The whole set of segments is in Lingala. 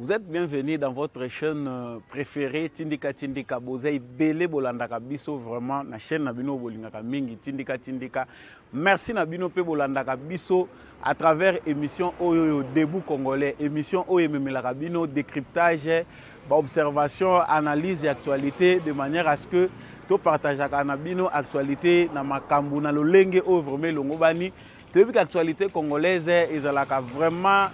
Vous êtes bienvenus dans votre chaîne préférée Tindika Tindika Bozei Bele Bolandaka Biso vraiment na chaîne Nabino Bolingaka Mingi Tindika Tindika. Merci Nabino Pe Bolandaka Biso à travers émission Oyo Debout Congolais, émission Oyo Memelaka Bino décryptage, observation, analyse et actualité de manière à ce que to partageaka Nabino actualité na makambu na lolenge o vraiment longobani. Tu veux actualité congolaise ezalaka vraiment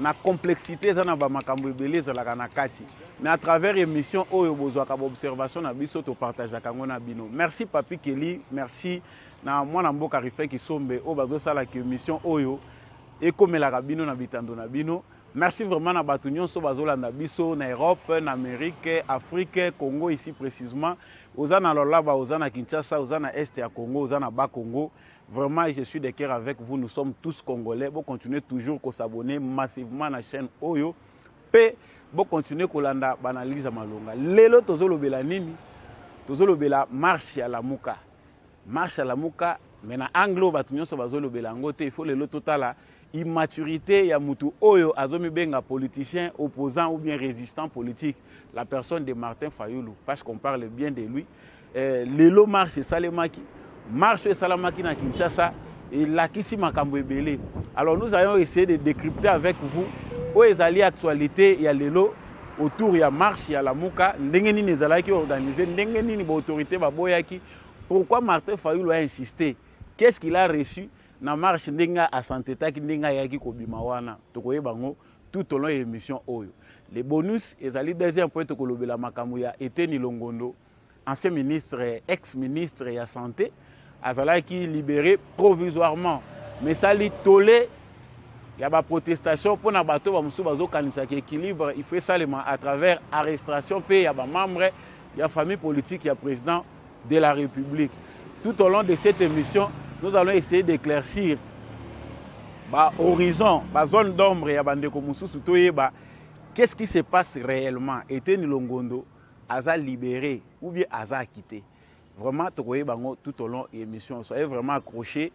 na complexité za na ba makambo ebele ezalaka na kati. Mais à travers émission oyo bozwaka ba observation na biso to partageaka ngona bino. Merci Papi Kelly, merci na mwana mboka Rifé Kisombe o bazo sala ki émission oyo ekomelaka bino na bitando na bino. Merci vraiment na bato nyonso bazolanda biso na Europe, na Amérique, Afrique, Congo ici précisément. Ozana Lolaba, Ozana Kinshasa, Ozana Est à Congo, Ozana Bas Congo. Vraiment, je suis de cœur avec vous. Nous sommes tous Congolais. Vous continuez toujours à s'abonner massivement à la chaîne Oyo. P. Vous continuez à landa banalise à Malonga. Lelo tozolo bela nini. Tozolo bela marche à la Mouka. Marche à la Mouka. Mais na anglo batunyo so bazolo bela ngote. Il faut lelo totala immaturité ya mutu Oyo azomi benga politicien opposant ou bien résistant politique. La personne de Martin Fayulu. Parce qu'on parle bien de lui. Lelo marche salemaki. Marche Salamaki na Kinshasa et Lakisi Makambo Ebele. Alors nous allons essayer de décrypter avec vous où est l'actualité, il y a l'élo autour il y a marche, il y a la Mouka, ndengeni nezalaki organisé, ndengeni ni autorité baboyaki. Pourquoi Martin Fayulu a insisté? Qu'est-ce qu'il a reçu na marche ndenga à Santeta ki ndenga yaki kobima wana. Tokoye bango tout au long de l'émission Oyo. Les bonus ezali deuxième point tokolobela makambo ya Eteni Longondo, ancien ministre, ex-ministre ya santé. Azala qui libéré provisoirement. Mais ça li tolé, il y a des protestations pour na bateau ba musu bazo kanisa ki équilibre, il fait ça à travers arrestation il y a des membres, il y a famille politique, il y a président de la République. Tout au long de cette émission, nous allons essayer d'éclaircir ba horizon, ba zone d'ombre ya bande ko musu toyeba qu'est-ce qui se passe réellement. Eteni Longondo aza libéré ou bien aza quitté. Vraiment, tout au long de l'émission. Soyez vraiment accrochés.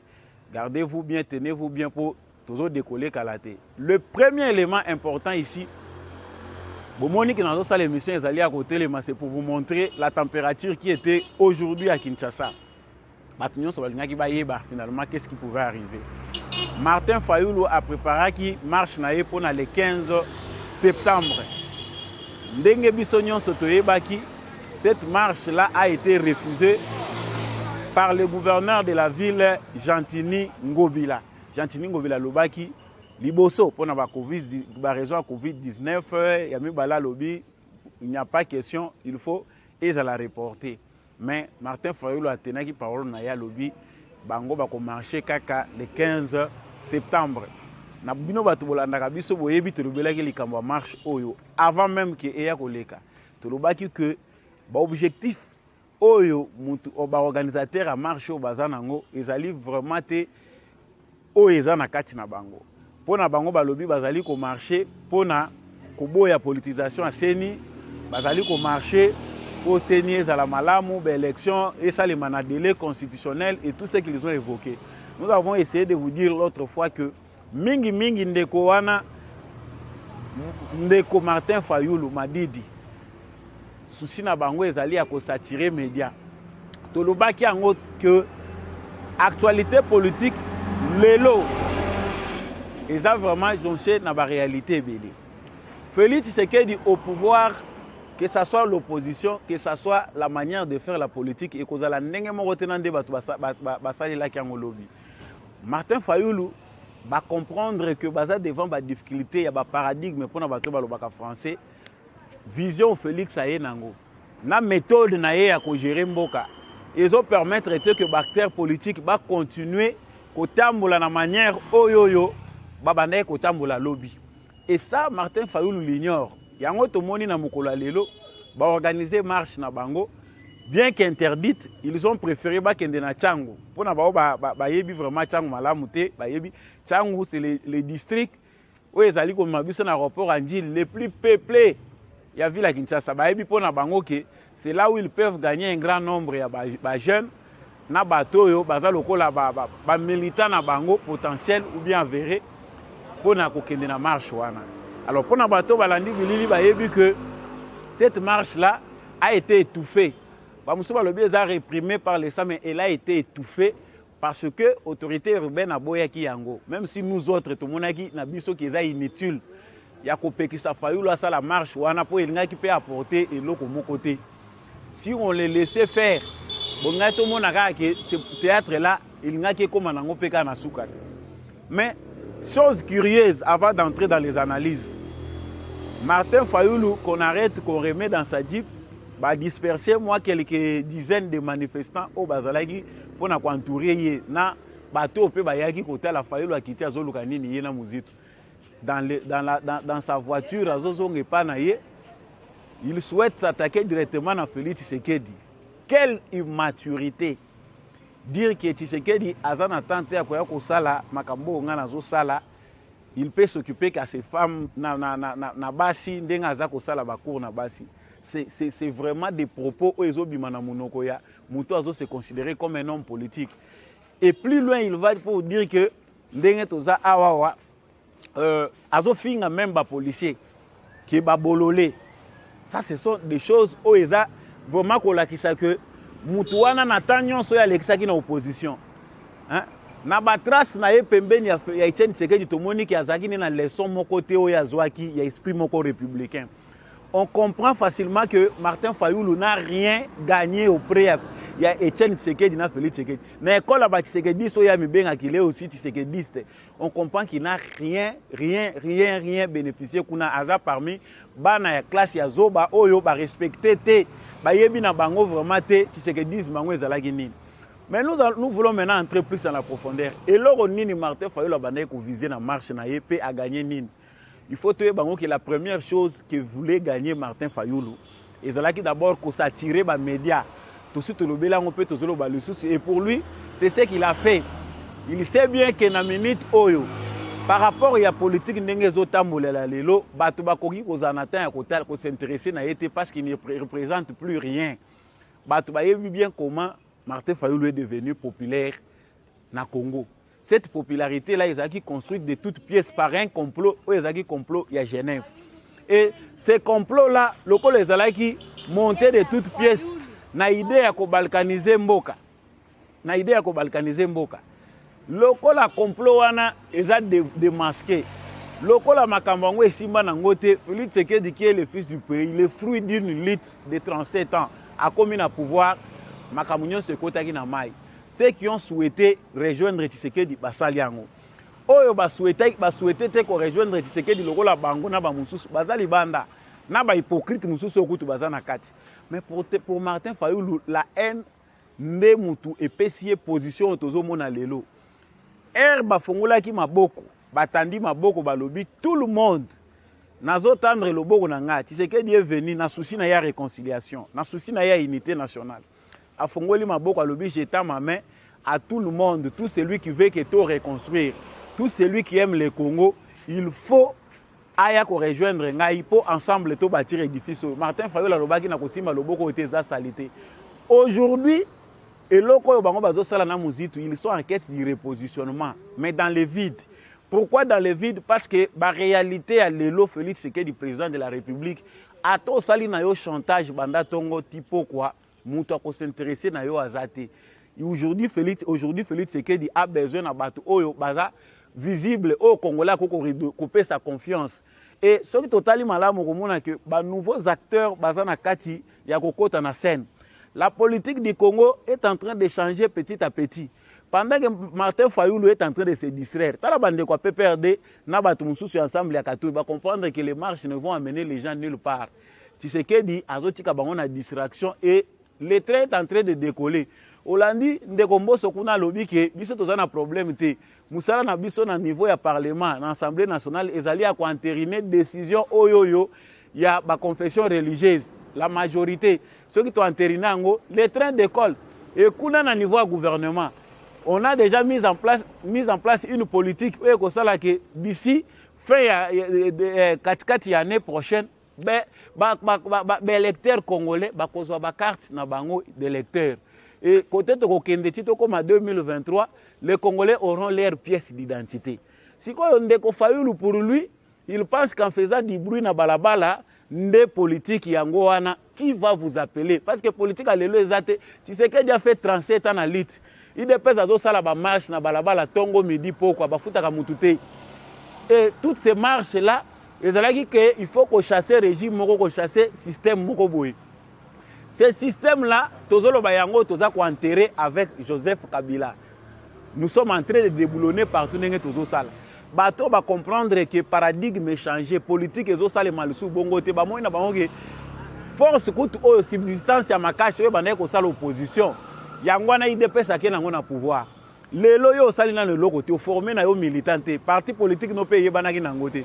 Gardez-vous bien, tenez-vous bien pour toujours décoller Kalaté. Le premier élément important ici, Bomoni qui dans cette émission, est allé à côté, c'est pour vous montrer la température qui était aujourd'hui à Kinshasa. Finalement, qu'est-ce qui pouvait arriver? Martin Fayulu a préparé qui marche pour le 15 septembre. Ndenge Bissonyon Sotoyebaki. Cette marche-là a été refusée par le gouverneur de la ville, Gentini Ngobila. Gentini Ngobila Lobaki, Liboso, pour la raison Covid-19, il n'y a pas question, il faut, et ça l'a reporté. Mais Martin Fayulu a tenu qui parole na lobby, bango ba ko marcher kaka le 15 septembre. Na bino batu bolanda biso boyebi to lobelaki likambo marche oyo avant même que eya koleka. To lobaki que l'objectif oyo organisateur a marché au bazanango ezali vraiment te oyo eza na kati na bango pona bango balobi bazali ko marcher pona ko boya politisation aseni bazali ko marcher au seni ezala malamu ba élection et ça les mana délai constitutionnel et tout ce qu'ils ont évoqué. Nous avons essayé de vous dire l'autre fois que mingi ndeko wana ndeko Martin Fayulu Madidi souci na bango ezali ya ko satirer média. Tolobaki yango que actualité politique lelo eza vraiment jonché na ba réalité belé. Félix Tshisekedi au pouvoir, que ça soit l'opposition, que ça soit la manière de faire la politique et kozala ndenge moko tenande bato basali la kiango lobby. Martin Fayulu va comprendre que baza devant ba difficulté ya ba paradigme pour na bato balobaka français. Vision Félix Ayenango. Na méthode na ye ya ko gérer mboka. Ils ont permettre que bactère politique va continuer kotambola na manière oyoyo babanda kotambola lobby. Et ça Martin Fayulu l'ignore. Yango to moni na mokolo lelo ba organiser marche na bango bien qu'interdite, ils ont préféré ba kende na Tchango. Pona ba yebi vraiment Tchango malamu te, ba yebi Tchango c'est les districts où ezali ko mabiso na aéroport Anji les plus peuplés. Il y a vu la Kinshasa, c'est là où ils peuvent gagner un grand nombre de jeunes, na bateau yo baza lokola ba militant na bango potentiel ou bien avéré pour na kokende na marche wana. Alors pour Nabato Balandi Bilili bayebi que cette marche-là a été étouffée. Bamoussouba Lobi est réprimé par les SAM, mais elle a été étouffée parce que l'autorité urbaine a boyaki yango. Même si nous autres, tout le monde a dit qui est inutile. Il y a qui sa failli là ça la marche ou ana po elinga qui peut apporter et l'autre mon côté. Si on les laissait faire, bon tout le monde a que ce théâtre là, il n'a que comme on peka na souka. Mais chose curieuse avant d'entrer dans les analyses. Martin Fayoulou qu'on arrête qu'on remet dans sa jeep va disperser moi quelques dizaines de manifestants au Bazalagi pour entourer na bateau pe bayaki côté la Fayoulou a quitté azoluka nini na muzito. Dans sa voiture, il souhaite s'attaquer directement à Félix Tshisekedi. Quelle immaturité! Dire que Tshisekedi a un attente à Sala, Makambo Nganazo Sala, il peut s'occuper qu'à ses femmes na basi, Ndengazako Sala Bakour na basi. C'est vraiment des propos où Ezobimana Munokoya, Moutoazo se considéré comme un homme politique. Et plus loin, il va pour dire que Ndengetoza Awawa. Azofinga même ba policier qui ba bololé. Ça ce sont des choses où eza vraiment kolakisa que mutuana na tanyon so ya lekisaki na opposition. Hein? Na ba trace na ye pembeni ya Etienne Tshisekedi tomoni ki azaki na leçon moko te o ya zwaki ya esprit moko républicain. On comprend facilement que Martin Fayoulou n'a rien gagné auprès il y a Etienne Tshisekedi na Félix Tshisekedi. Na école ba Tshisekedi so ya mibenga qu'il est aussi Tshisekediste. On comprend qu'il n'a rien bénéficié kuna aza parmi bana ya classe ya zoba oyo ba respecter te ba yebi na bango vraiment te Tshisekedisme bango ezalaki nini. Mais nous voulons maintenant entrer plus dans la profondeur. Et lors nini Martin Fayoulou bandai ko viser na marche na yepé a gagner nini. Il faut te bango que la première chose que voulait gagner Martin Fayoulou ezalaki d'abord ko s'attirer ba médias. Et pour lui, c'est ce qu'il a fait. Il sait bien que dans la minute oyo, par rapport à la politique lelo, Batubakoki Kozanatan ko s'intéresser na été parce qu'il ne représente plus rien. Batubaye vu bien comment Martin Fayoulou est devenu populaire na Congo. Cette popularité là, ils ont construite de toutes pièces par un complot, ou ils ont complot il y a Genève. Et ces complots là, les Alaki montaient de toutes pièces. Na idée ya ko balkaniser mboka. Na idée ya ko balkaniser mboka. Loko la complot wana eza démasqué. Loko la makambango esimba na ngote, Félix Tshisekedi qui est le fils du pays, le fruit d'une lutte de 37 ans, a commis na pouvoir makamunyo se kotaki na mai. Ceux qui ont souhaité rejoindre Tshisekedi basali yango. Oyo ba souhaité te ko rejoindre Tshisekedi loko la bango na ba mususu bazali banda. Na ba hypocrite mususu okutu bazana kati. Mais pour Martin Fayoulou, la haine ne mutu epesiye position tozo mona lelo. Ba fongola ki maboko, batandi maboko balobi tout le monde. Nazo tendre le boko na nga, Tshisekedi est venu na souci na ya réconciliation, na souci na ya unité nationale. A fongoli maboko alobi j'étends ma main à tout le monde, tout celui qui veut que tout reconstruire, tout celui qui aime le Congo, il faut aya ko rejoindre ngai pour ensemble to bâtir édifice. Martin Fayoulou alobaki na kosimba loboko ete za salité. Aujourd'hui, eloko yo bango bazo sala na muzitu, ils sont en quête du repositionnement, mais dans le vide. Pourquoi dans le vide? Parce que la réalité à l'élo Félix Tshisekedi président de la République a to sali na yo chantage banda tongo tipo quoi, muto ko s'intéresser na yo azate. Aujourd'hui Félix Tshisekedi a besoin na bato oyo baza visible au Congolais qui couper sa confiance. Et ce qui est totalement malamu komona que ba nouveaux acteurs bazana kati ya kokota na scène. La politique du Congo est en train de changer petit à petit. Pendant que Martin Fayoulou est en train de se distraire, tala bande ko PPRD na batu mususu ensemble ya Katouba va comprendre que les marches ne vont amener les gens nulle part. Tshisekedi azotika bango na distraction et le train est en train de décoller. Olandi ndekombo sokuna lobi ke biso tozana problème te. Musala na biso na niveau ya parlement, na assemblée nationale ezali a ko entériner décision oyoyo ya ba confession religieuse, la majorité ceux qui ont entériné ngo les trains d'école et kuna na niveau ya gouvernement. On a déjà mis en place une politique où ko sala que d'ici fin ya katikati ya année prochaine électeurs congolais ba kozwa ba carte na bango d'électeurs. Et côté de Kokendetito comme en 2023, les Congolais auront leur pièce d'identité. Si on Ndeko Fayoulou pour lui, Il pense qu'en faisant du bruit na balabala, des politiques yango wana, qui va vous appeler? Parce que politique a l'élo exaté. Tu sais qu'il a fait 37 ans à l'IT. Il dépêche à ça la marche na balabala tongo midi pourquoi ba futa ka mutute. Et toutes ces marches là, il faut qu'on chasse le régime, qu'on chasse le système. Ce système là, tozolo bayango toza ko enterrer avec Joseph Kabila. Nous sommes en train de déboulonner partout dans tozo sala. Bato va comprendre que le paradigme est changé, politique et ça les malsou bongo te ba moina bango que force coûte au subsistance ya makashi ba na ko sala opposition. Yangwana IDPS akena ngona pouvoir. Lelo yo sali na le lokote o formé na yo militante, parti politique no paye banaki na ngote.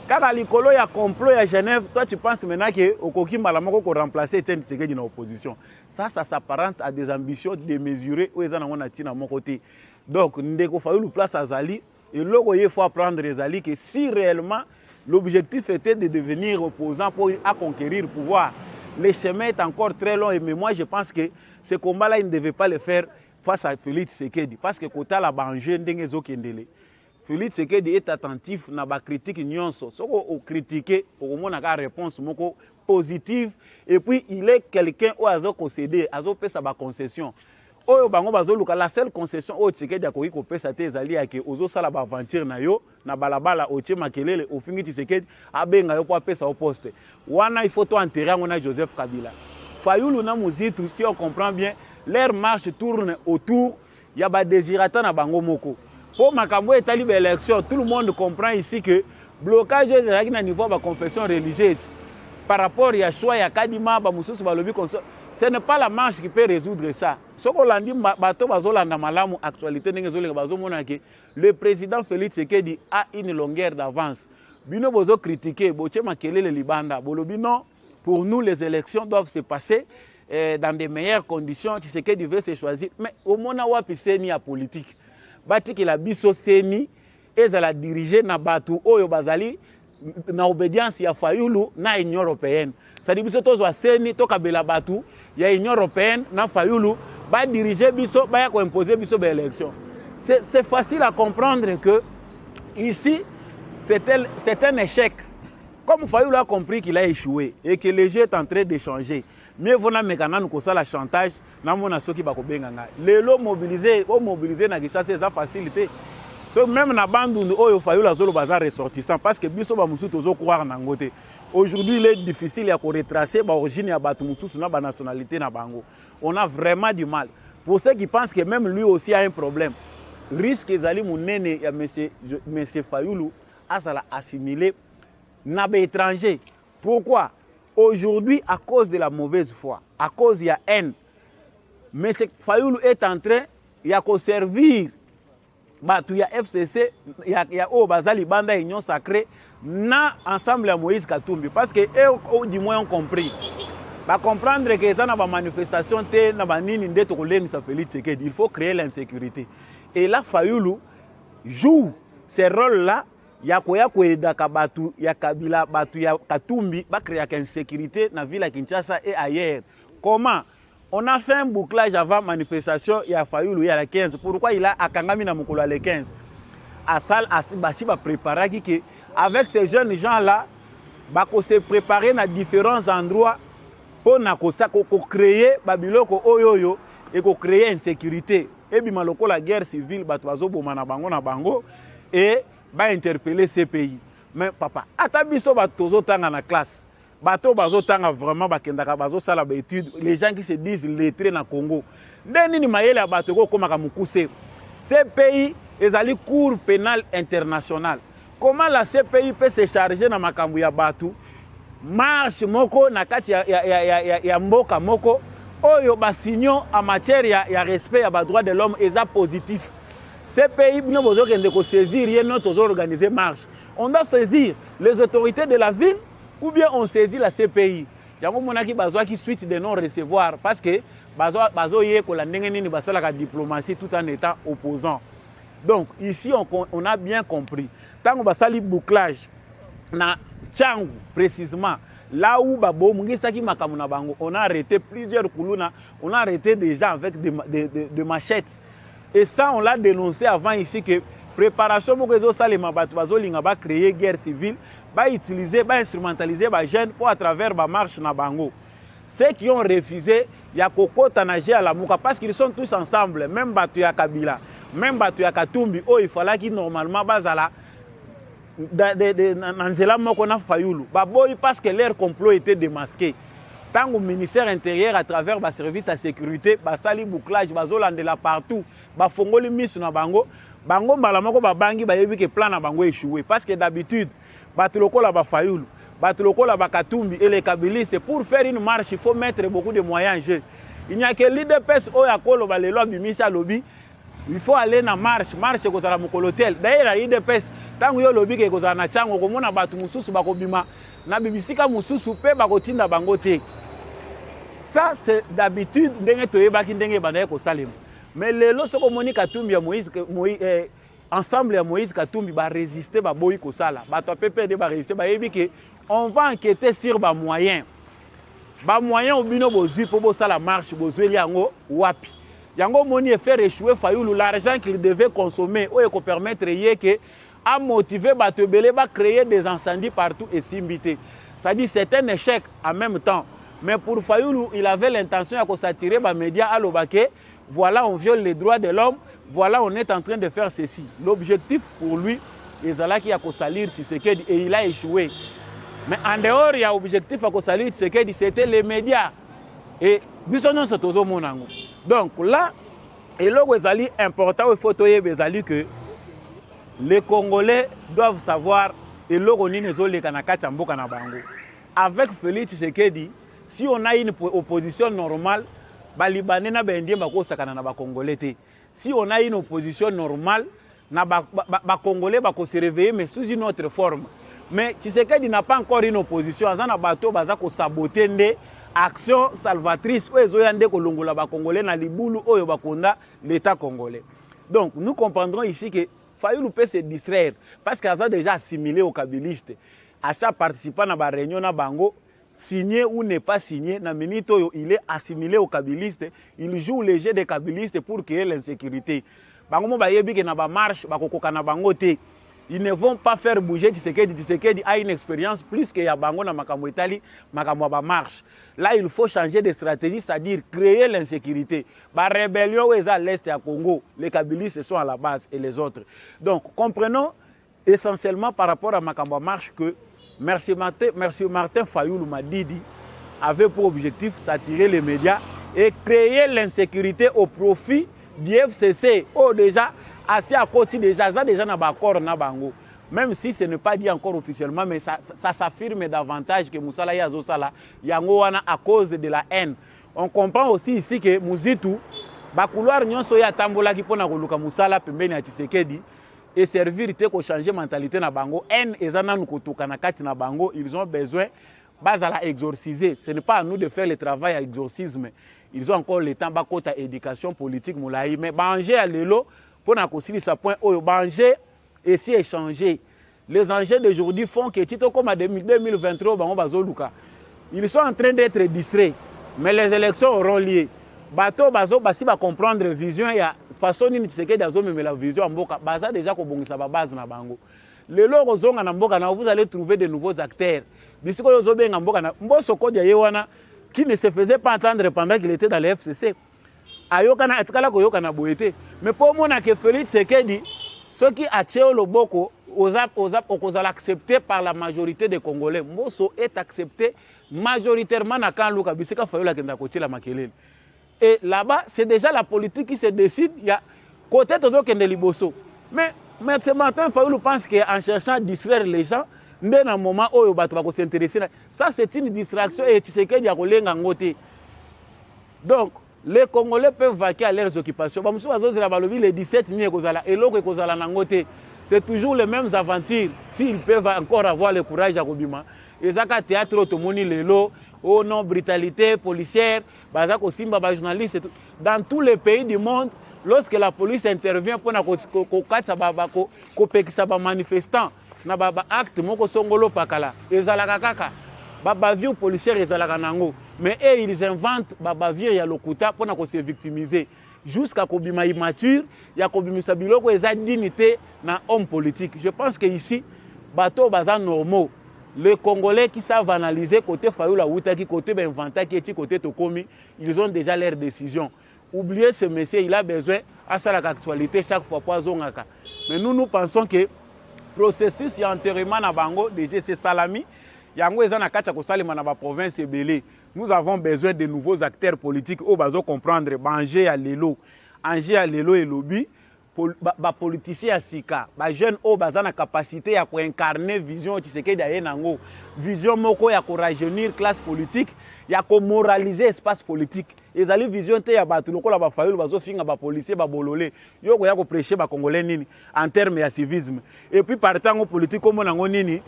Kaka likolo ya complot ya Genève, toi tu penses maintenant que okoki malamoko ko remplacer Etienne Tshisekedi dans l'opposition. Ça s'apparente à des ambitions démesurées ou ezana ngona tina mon côté. Donc ndeko Fayulu place Azali. Et là, il faut apprendre les alliés que si réellement l'objectif était de devenir opposant pour conquérir le pouvoir, le chemin est encore très long. Mais moi, je pense que ce combat-là, il ne devait pas le faire face à Félix Tshisekedi. Parce que quand il a bangé, Félix Tshisekedi est attentif à la critique. Si on critique, on a une réponse positive. Et puis, il est quelqu'un qui a concédé, a fait sa concession. La seule concession au Tshisekedi akoki kopesa te ezali yake ozosala ba aventure na yo na balabala otie makelele ofingi Tshisekedi abenga yo po apesa au poste wana il faut to enterrer ngona Joseph Kabila. Fayulu na Muzitu, si on comprend bien, leur marche tourne autour ya ba désirata na bango moko. Pour makambo etali ba élection, tout le monde comprend ici que blocage ezali na niveau ba confession religieuse par rapport à choix ya Kadima ba mususu ba lobi comme ça. Ce n'est pas la marche qui peut résoudre ça. Ce qu'on a dit, le président Félix Tshisekedi a une longueur d'avance. Bino bozo critiqué, boche makele le Libanda. Non, pour nous les élections doivent se passer dans de meilleures conditions. Tshisekedi veut se choisir. Mais au moment où c'est a politique, bati que la biso seni et la diriger na batu oyo bazali na obédience ya Fayulu na Union européenne. Ça dit biso tozwa seni toka bela batu ya Union européenne na Fayulu ba diriger biso ba ya ko imposer biso ba élection. C'est facile à comprendre que ici c'est un échec. Comme Fayulu a compris qu'il a échoué et que le jeu est en train de changer. Mais vona mekana nous kosa la chantage na mona soki ba ko benganga. Lelo mobiliser na Kinshasa c'est facilité. So même na bandu oyo Fayulu azolo bazar ressortissant parce que biso ba musu tozo croire na ngote. Aujourd'hui, il est difficile à retracer l'origine de la nationalité. On a vraiment du mal. Pour ceux qui pensent que même lui aussi a un problème, risque d'ali mounene ya M. Fayulu à assimiler n'abé étranger. Pourquoi? Aujourd'hui, à cause de la mauvaise foi, à cause de la haine, M. Fayulu est en train de servir il y a FCC, il y a Bazali Banda Union Sacrée, na ensemble à Moïse Katumbi. Parce que eux, du moins, ont compris. Bah, comprendre que ça n'a pas manifestation, il faut créer l'insécurité. Et là, Fayulu joue ce rôle-là. Il y a Batu, il y a Kabila, Batu, il y a Katumbi, bah, créer l'insécurité dans la ville de Kinshasa et ailleurs. Comment? On a fait un bouclage avant manifestation, il y a Fayulu, il y a la 15. Pourquoi il a Akangami na Mukolo les 15? À Sal, Basi va préparer que avec ces jeunes gens-là, il se préparer dans différents endroits pour créer Babiloko Oyoyo et pour créer une sécurité. Et puis maloko la guerre civile, Batwazo Bomana Bango na Bango et va interpeller ces pays. Mais papa, atabiso batozo tanga na classe. Bato bazo tanga vraiment bakendaka bazo sala ba étude, les gens qui se disent lettrés na Congo. Ndeni ni mayele ya bato ko koma ka mukuse. Ces pays ezali cour pénal international. Comment la CPI peut se charger na makambu ya batu? Marche moko na kati ya mboka moko oyo basignon en matière ya respect ya ba droits de l'homme eza positif. Ces pays bino bozo kende ko saisir ye non tozo organiser marche. On doit saisir les autorités de la ville ou bien on saisit la CPI. Yango monaki bazwa ki suite de non recevoir parce que bazo ye ko la ndenge nini basala ka diplomatie tout en étant opposant. Donc ici on a bien compris. Tant basali bouclage na Tchangu précisément là où babo mungisaki makamuna bango, on a arrêté plusieurs kuluna, on a arrêté des gens avec des machettes. Et ça on l'a dénoncé avant ici que préparation moko ezosalema bato bazolinga bacréer guerre civile, bautiliser, bainstrumentaliser bajeunes pour à travers bamarche na bango. Ceux qui ont refusé, il y a Kokota Nagé à la Mouka, parce qu'ils sont tous ensemble, même Batu ya Kabila, même Batu ya Katumbi, oh, il fallait qu'ils normalement bazala Nanzela Mokona Fayoulou. Baboy parce que leur complot était démasqué. Tant au ministère intérieur, à travers le service de sécurité, basali bouclage, bazolandela partout, bafongoli misu na bango, bango malamoko babangi bayebi que plan na bango échoué. Parce que d'habitude, batuloko la Bafayoulou. Batuloko la Bakatumbi et les Kabilis, pour faire une marche, il faut mettre beaucoup de moyens en jeu. Il n'y a que l'IDPS Oyakolo, les lois Bimisa Lobby. Il faut aller dans marche, marche que ça la mokolotel. D'ailleurs, l'IDPS, tant que lobby que ça na chango, comme on a battu mususu bakobima, na bibisika mususu pe bakotinda bangote. Ça c'est d'habitude ndenge toyebaki ndenge bandaye ko salem. Mais les lois soko moni Katumbi ya Moïse ensemble ya Moïse Katumbi ba résister ba boyi ko sala. Ba to PPD ba résister ba yebi que on va enquêter sur ba moyens. Ba moyens obino bozui pour bosa la marche bozui yango wapi. Yango moni e faire échouer Fayoulou l'argent qu'il devait consommer ou ko permettre que à motiver ba tebele ba créer des incendies partout et simbité. Ça dit c'est un échec en même temps. Mais pour Fayoulou, il avait l'intention de s'attirer les médias à l'Obaké. Voilà, on viole les droits de l'homme. Voilà, on est en train de faire ceci. L'objectif pour lui, il a salir Tshisekedi et il a échoué. Mais en dehors, il y a l'objectif à salir Tshisekedi, c'était les médias. Et donc là, et là, c'est important, il faut que les Congolais doivent savoir et avec Félix Tshisekedi, si on a une opposition normale, les Libanais na bendien bako sakana na ba Congolais. Si on a une opposition normale, les Congolais bako se réveiller mais sous une autre forme. Mais Tshisekedi n'a pas encore une opposition, azana bato bazako saboter ndé action salvatrice o ezoyande ko longola ba Congolais na libulu oyo bakonda l'état congolais. Donc nous comprendrons ici que Fayoulou peut se distraire parce qu'il a déjà assimilé aux kabilistes. À ça participant à la réunion na bango, signé ou n'est pas signé, na minito il est assimilé aux kabilistes, il joue le jeu des kabilistes pour créer l'insécurité. Bango mo bayebi ke na ba marche bakokoka na bango te. Ils ne vont pas faire bouger Tshisekedi a une expérience plus que ya bango na makambo etali makambo ba marche. Là il faut changer de stratégie, c'est-à-dire créer l'insécurité. Ba rébellion est à l'est à Congo, les kabilistes sont à la base et les autres. Donc comprenons essentiellement par rapport à Makambo Marche que Merci Martin Fayoulou Madidi avait pour objectif s'attirer les médias et créer l'insécurité au profit du FCC. Oh déjà, assez à côté déjà, ça déjà n'a pas encore na bango. Même si ce n'est pas dit encore officiellement, mais ça s'affirme davantage que Moussala Yazosala, Yangoana à cause de la haine. On comprend aussi ici que Mouzitou, Bakouloir Nyonso ya Tambola qui pona koluka Moussala pembeni ya Tshisekedi. Et servir pour changer mentalité na bango en ezana nukotoka na kati na bango ils ont besoin bazala exorciser. Ce n'est pas à nous de faire le travail à exorcisme. Ils ont encore le temps bakota éducation politique moulaï mais banger à l'élo pour na kosili sa point oyo banger et si échanger. Les enjeux d'aujourd'hui font que tito comme à 2023 bango bazoluka. Ils sont en train d'être distraits mais les élections auront lieu. Bato bazo basi ba comprendre vision ya façon ni Tshisekedi azomeme la vision en mboka baza déjà ko bongisa ba base na bango. Le loro zonga na mboka na vous allez trouver de nouveaux acteurs. Bisiko yo zobenga mboka na mboso kodia yewana qui ne se faisait pas entendre pendant qu'il était dans le FCC. Ayokana atikala ko yokana boyete. Mais pour mona que Félix Tshisekedi ce qui a tient le boko aux accepté par la majorité des Congolais. Mboso est accepté majoritairement na kan luka bisika Fayola kenda ko tila makelele. Et là-bas, c'est déjà la politique qui se décide. Il y a côté de qui est liboso. Mais ce matin, Fayoulou pense qu'en cherchant à distraire les gens, dans un moment où il va s'intéresser, ça c'est une distraction et tu sais qu'il y a un côté. Donc, les Congolais peuvent vaquer à leurs occupations. Les 17 c'est toujours les mêmes aventures. S'ils peuvent encore avoir le courage à Kobima. Et ça, le théâtre, tout le monde est là. Oh non, brutalité policière, bazako simba ba journaliste. Dans tous les pays du monde, lorsque la police intervient pour na manifestant, na ba acte moko songolo pakala, ezalaka kaka. Ba bavure policière ezalaka nango. Mais ils inventent ba bavure ya lokuta pour na se victimiser. jusqu'à kobima immature, ya kobimisa biloko eza dignité na homme politique. Je pense que ici, bateau baza normaux. Les Congolais qui savent analyser côté Fayoula Outaki, côté Benvanta, qui est côté Tokomi, ils ont déjà leur décision. Oubliez ce monsieur, il a besoin à ça l'actualité chaque fois pour Zongaka. Mais nous pensons que le processus d'enterrement na bango déjà c'est salami. Yango ezana kacha ko salima na ba province ebele. Nous avons besoin de nouveaux acteurs politiques au bazo comprendre Angers à Lelo. Angers à Lelo et lobby. Ba politicien ya sika ba jeune o baza na capacité ya ko incarner vision Tshisekedi ya nango vision moko ya ko rajeunir classe politique ya ko moraliser espace politique ezali vision te ya batu lokola ba fayulu bazo finga ba policier ba bololé yo ko ya ko prêcher ba congolais nini en termes ya civisme et puis partant au politique comme nango nini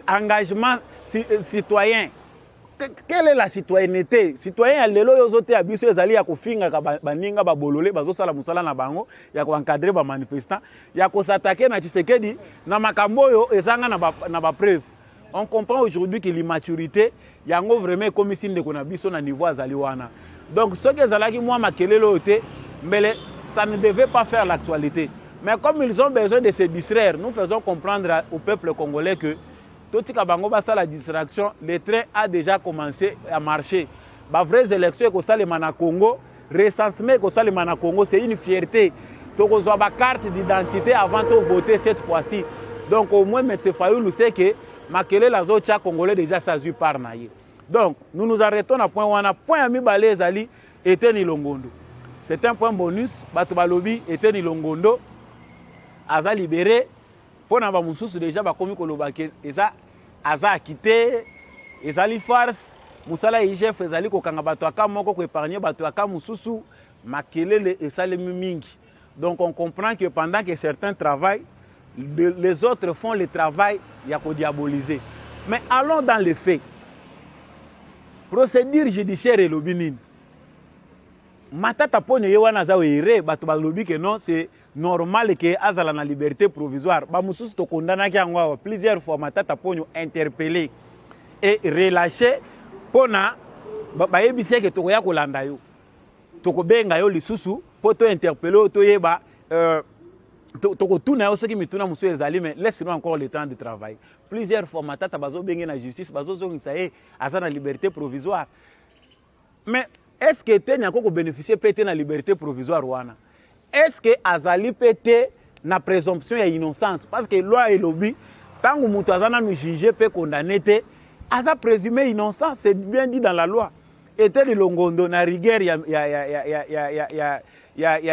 engagement citoyen. Quelle est la citoyenneté? Citoyen lelo yozote abiso ezali ya kofinga ka baninga ba bololé bazo sala musala na bango ya ko encadrer ba manifestants ya ko s'attaquer na Tshisekedi na makambo yo ezanga na ba preuve. On comprend aujourd'hui que l'immaturité yango vraiment comme signe de kona biso na niveau azali wana. Donc ce que ezalaki moi makelelo te mais ça ne devait pas faire l'actualité. Mais comme ils ont besoin de se distraire, nous faisons comprendre au peuple congolais que Toti Kabango basa la distraction, le train a déjà commencé à marcher. Les vraies élections que ça le mana Congo, recensement que ça le mana Congo, c'est une fierté. Donc on a carte d'identité avant de voter cette fois-ci. Donc au moins M. Fayoulou sait que Makele la zone congolais déjà s'azui par naïe. Donc nous nous arrêtons à point où on a point ami balé zali était ni longondo. C'est un point bonus. Batu balobi était ni longondo. Aza libéré. Pour n'avoir mon souci déjà, bah comme kolobake, eza aza quitté, ezali farce, musala IGF ezali ko kanga bato aka moko ko épargner bato aka mususu, makelele esale mingi. Donc on comprend que pendant que certains travaillent, les autres font le travail, il y a qu'à diaboliser. Mais allons dans les faits. Procédure judiciaire et lobbying. Matata pone yewana za were bato ba lobby que non c'est normal que azala na liberté provisoire ba mususu to condamna ki angwa plusieurs fois matata ponyo interpellé et relâché pona ba yebise ke to ya kolanda yo to ko benga yo lisusu poto interpeller to yeba to ko tuna yo soki mituna musu ezali mais laisse-nous encore le temps de travail. Plusieurs fois matata bazo benga na justice bazo zongisa azana liberté provisoire. Mais est-ce que tu as bénéficié de la liberté provisoire wana? Est-ce que azali pété na présomption ya innocence? Parce que loi et lobby, tant que nous avons jugé et condamné, aza présumé innocent, c'est bien dit dans la loi. Et tel longondo na rigueur ya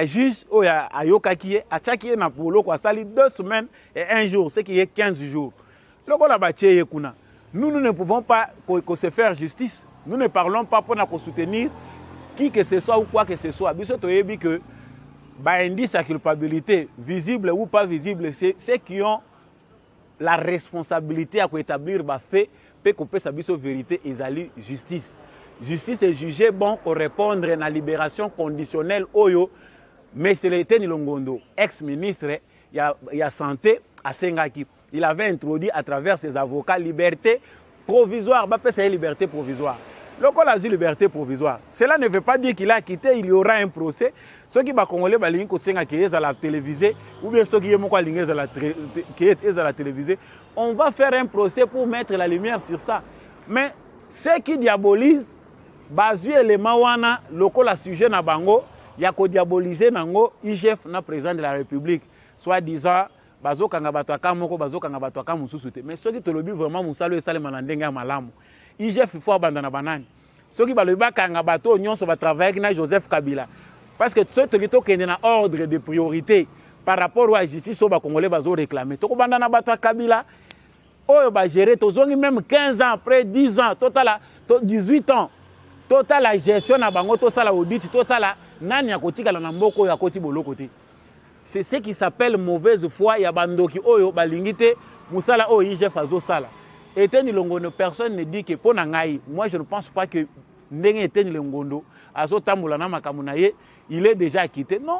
juge ou ya ayoka qui est attaqué na polo kwa sali 2 semaines et 1 jour, ce qui est 15 jours. Nous ne pouvons pas se faire justice. Nous ne parlons pas pour nous soutenir qui que ce soit ou quoi que ce soit. Biso toyebi que indice à culpabilité, visible ou pas visible, c'est ceux qui ont la responsabilité à établir ba fait, peut couper sa biso vérité et zali justice. Justice est jugé bon pour répondre à la libération conditionnelle oyo, mais c'est l'été Nilongondo, ex-ministre, il y a santé à Sengaki. Il avait introduit à travers ses avocats liberté provisoire, c'est liberté provisoire. Lorsqu'on a dit liberté provisoire, cela ne veut pas dire qu'il a quitté, il y aura un procès. Ceux qui sont congolais, qui sont à la télévisée, ou bien ceux qui sont à la télévisée, on va faire un procès pour mettre la lumière sur ça. Mais ceux qui diabolisent, basé élément wana, local sujet na bango, il y a qu'à diaboliser nango, IGF na président de la République, soit disant, bazo kanga bato akamoko, bazo kanga bato akamususute. Mais ceux qui te lobby vraiment musalo et salé manandenga malamu. IGF il faut abandonner banane. Ceux qui balobi kanga bato nyonso va travailler avec Joseph Kabila. Parce que ceux qui ont un ordre de priorité par rapport à la justice, les Congolais vont réclamer. Tout le monde Kabila, oh, va gérer, même 15 ans, après 10 ans, total 18 ans, total la gestion na bango, total la audit, total la nani ya kotika la mboko ya koti bolo côté. C'est ce qui s'appelle mauvaise foi ya bandoki oyo balingite musala o IGF azo sala. Eteni Longondo, personne ne dit que pour nangai, moi je ne pense pas que ndenge Eteni Longondo azo tambola na makamunaye, il est déjà quitté. Non.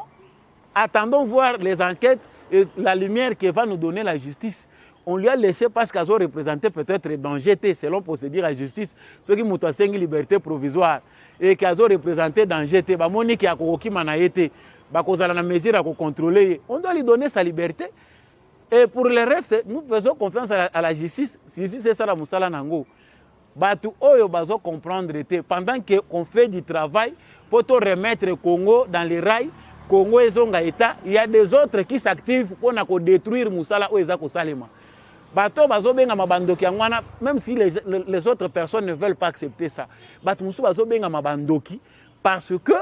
Attendons voir les enquêtes et la lumière que va nous donner la justice. on lui a laissé parce qu'ils ont représenté peut-être danger, selon procédure à justice, ceux qui ont une liberté provisoire et qui ont représenté danger, Monique a koki manaïté, la mesure à contrôler, on doit lui donner sa liberté. Et pour le reste, nous faisons confiance à la justice. Justice, c'est ça la moussala nango. Batu oyo bazo comprendre pendant qu'on fait du travail pour te remettre le Congo dans les rails, Congo et Zonga État, il y a des autres qui s'activent pour détruire moussala ou ezako salema. Bato bazo benga mabandoki angwana, même si les autres personnes ne veulent pas accepter ça. Batu moussou bazo benga mabandoki parce que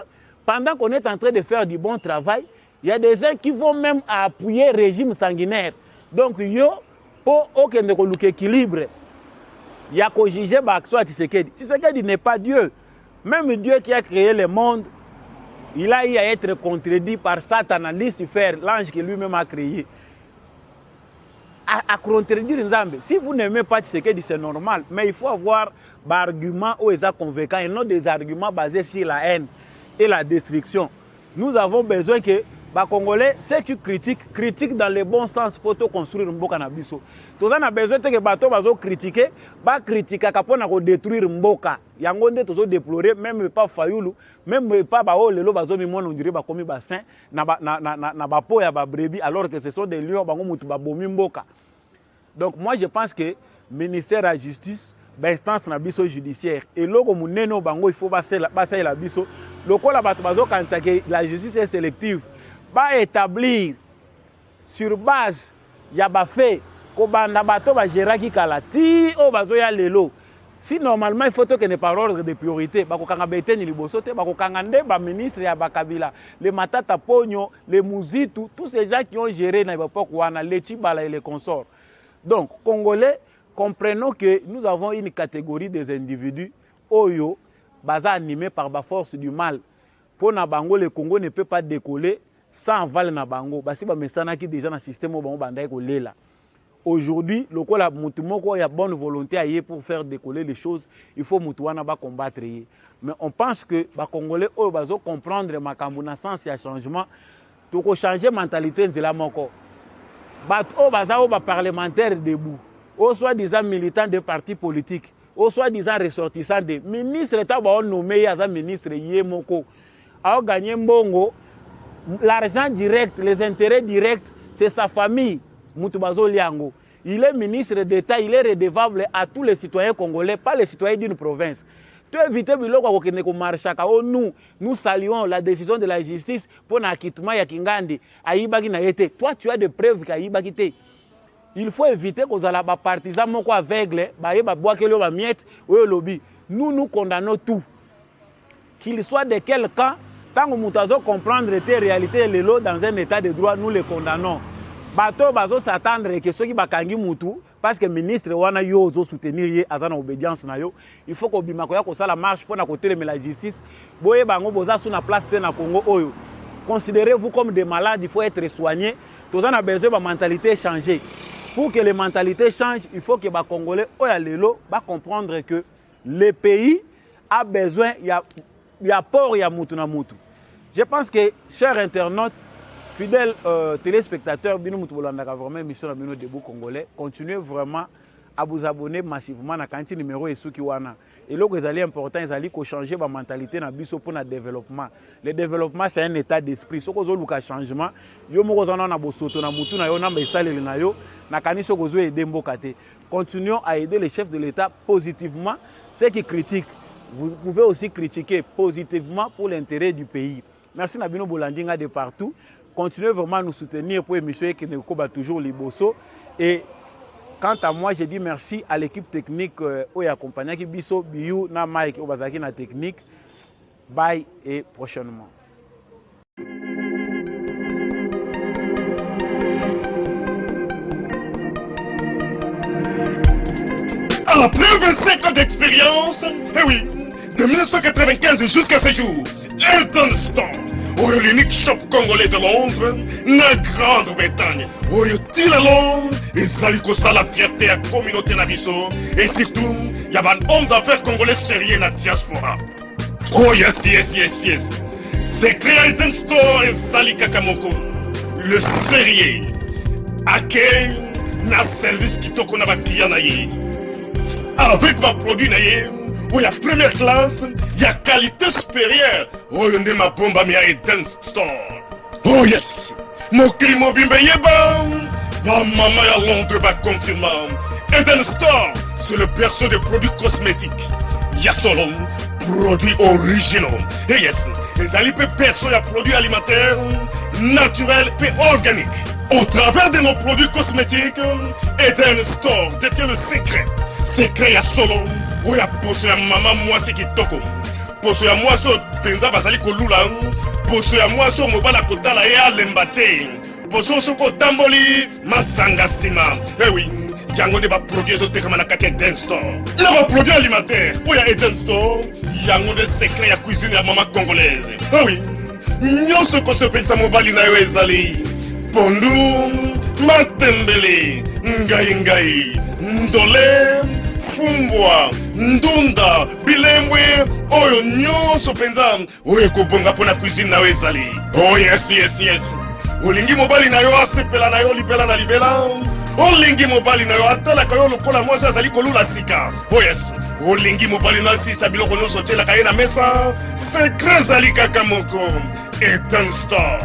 pendant qu'on est en train de faire du bon travail, il y a des gens qui vont même appuyer le régime sanguinaire. Donc, yo, pour aucun équilibre, il y a qu'au juger Bakso à Tshisekedi. Tshisekedi n'est pas Dieu. Même Dieu qui a créé le monde, il a eu à être contredit par Satan, Lucifer, l'ange qui lui-même a créé. À contredire Nzambe. Si vous n'aimez pas Tshisekedi, c'est normal. Mais il faut avoir des arguments où ils sont convaincants et non des arguments basés sur la haine et la destruction. Nous avons besoin que les Congolais, ceux qui critiquent dans le bon sens pour construire un mboka na biso. Nous avons besoin que les bateaux critiquent, critiquer pour détruire mboka. Yango nde tozo déplorer même pas Fayulu, même pas bao lelo bazo mi mona on dirait ba komi bassin na ba po ya ba brebis alors que ce sont des lions bango mutu ba bomi mboka. Donc moi je pense que ministère de la justice instance na biso judiciaire et logo muneno bango il faut passer la biso lokola bato bazo kanisa que la justice est sélective ba établir sur base ya ba fait ko banda bato ba geraki kala ti o bazo ya lelo. Si normalement il faut que ne par ordre de priorité bako kanga beteni liboso te bako kanga nde ba ministre ya bakabila les Matata Ponyo les Muzitu tous ces gens qui ont géré na époque wana les Tibala et les consorts. Donc Congolais, comprenons que nous avons une catégorie des individus oyo baza animés par la force du mal. Pour na bango le Congo ne peut pas décoller sans val na bango. Basi ba mesana qui déjà dans système au bango bandai ko lela. Aujourd'hui, le ko la mutu moko ya bonne volonté aye pour faire décoller les choses, il faut mutu wana ba combattre. Mais on pense que ba Congolais oyo bazo comprendre makambo na sens ya changement, to ko changer mentalité nzela moko. Bat o baza o ba parlementaire debout. Ou soit-disant militants de partis politiques, ou soit-disant ressortissants des ministres, on nommé as ministre Yemoko, a gagné Mbongo, l'argent direct, les intérêts directs, c'est sa famille, Moutubazo Liango. Il est ministre d'État, il est redevable à tous les citoyens congolais, pas les citoyens d'une province. Tu évites nous saluons la décision de la justice pour l'acquittement ya Kingandi, Aïbagi na été. Toi, tu as des preuves qu'Aïbagi te. Il faut éviter que les partisans soient aveugles, nous condamnons tout. Qu'il soit de quel camp, tant que nous comprendre les réalités et dans un état de droit, nous les condamnons. Bato bazo s'attendre que ceux qui bakangi mutu parce que le ministre wana yo ozo soutenir azana obédience na yo, il faut que bimako ko ça la marche pour na côté de la justice. Boye bango boza sous na place te na Congo oyo. Considérez-vous comme des malades, il faut être soigné. Tous on a besoin de mentalité changer. Pour que les mentalités changent, il faut que les Congolais comprendre que le pays a besoin, il y a port, il y a moutou na moutou. Je pense que, chers internautes, fidèles téléspectateurs, vraiment émission de Debout Congolais, continuez vraiment à vous abonner massivement à la quantité numéro et ceux qui wana. Et là, c'est important, c'est de changer la mentalité pour le développement. Le développement, c'est un état d'esprit. Si vous avez un changement, vous avez continuons à aider les chefs de l'État positivement. Ceux qui critiquent, vous pouvez aussi critiquer positivement pour l'intérêt du pays. Merci Nabino Bolandinga de partout. Continuez vraiment à nous soutenir pour l'émission qui nous combat toujours les bossos. Et quant à moi, je dis merci à l'équipe technique qui accompagne Biso, Biou, na Mike, Obazaki na technique. Bye et prochainement. Après 25 ans d'expérience, eh oui, de 1995 jusqu'à ce jour, Eltonston, l'unique shop congolais de Londres, la Grande-Bretagne, il a Londres, et la fierté à la communauté Nabiso, et surtout, il y a un homme d'affaires congolais sérieux dans la diaspora. Oh yes. C'est créé Eltonston et Zali Kakamoko, le sérieux. À quel na service kitoko na ba client na ye. Avec ma produit na ye, où ya première classe, ya qualité supérieure. Oh yonde ma bomba mi a Eden Store. Oh yes, mon client bimbe yeba. Ma maman ya Londres va confirmer. Eden Store, c'est le berceau des produits cosmétiques. Ya solo produits originaux. Et yes, les alipes perso ya produits alimentaires, naturels et organiques. Au travers de nos produits cosmétiques, Eden Store détient le secret. Secret ya solo, où ya poso ya maman moi c'est qui toko. Poso ya moi so penza basali kolula. Poso ya moi so mobala kotala ya lembate. Poso soko tamboli masanga sima. Eh oui, yango ne ba produit zo tekama na kati Eden Store. Na ba produit alimentaire, où ya Eden Store, yango de secret ya cuisine ya maman congolaise. Eh oui, nyonso ko se pensa mobali na yo ezali. Pondu, matembele, ngai, ndole, fumbwa, ndunda, bilembwe, oyo nyonso penza, oyo kobonga pona cuisine na ezali. Oh yes. Olingi mobali na yo asepela na yo libela na libela. Olingi mobali na yo atalaka yo lokola mwasi azali kolula sika. Oh yes, olingi mobali na asisa biloko nyonso otielaka ye na mesa. Secret ezali kaka moko. Eden Store.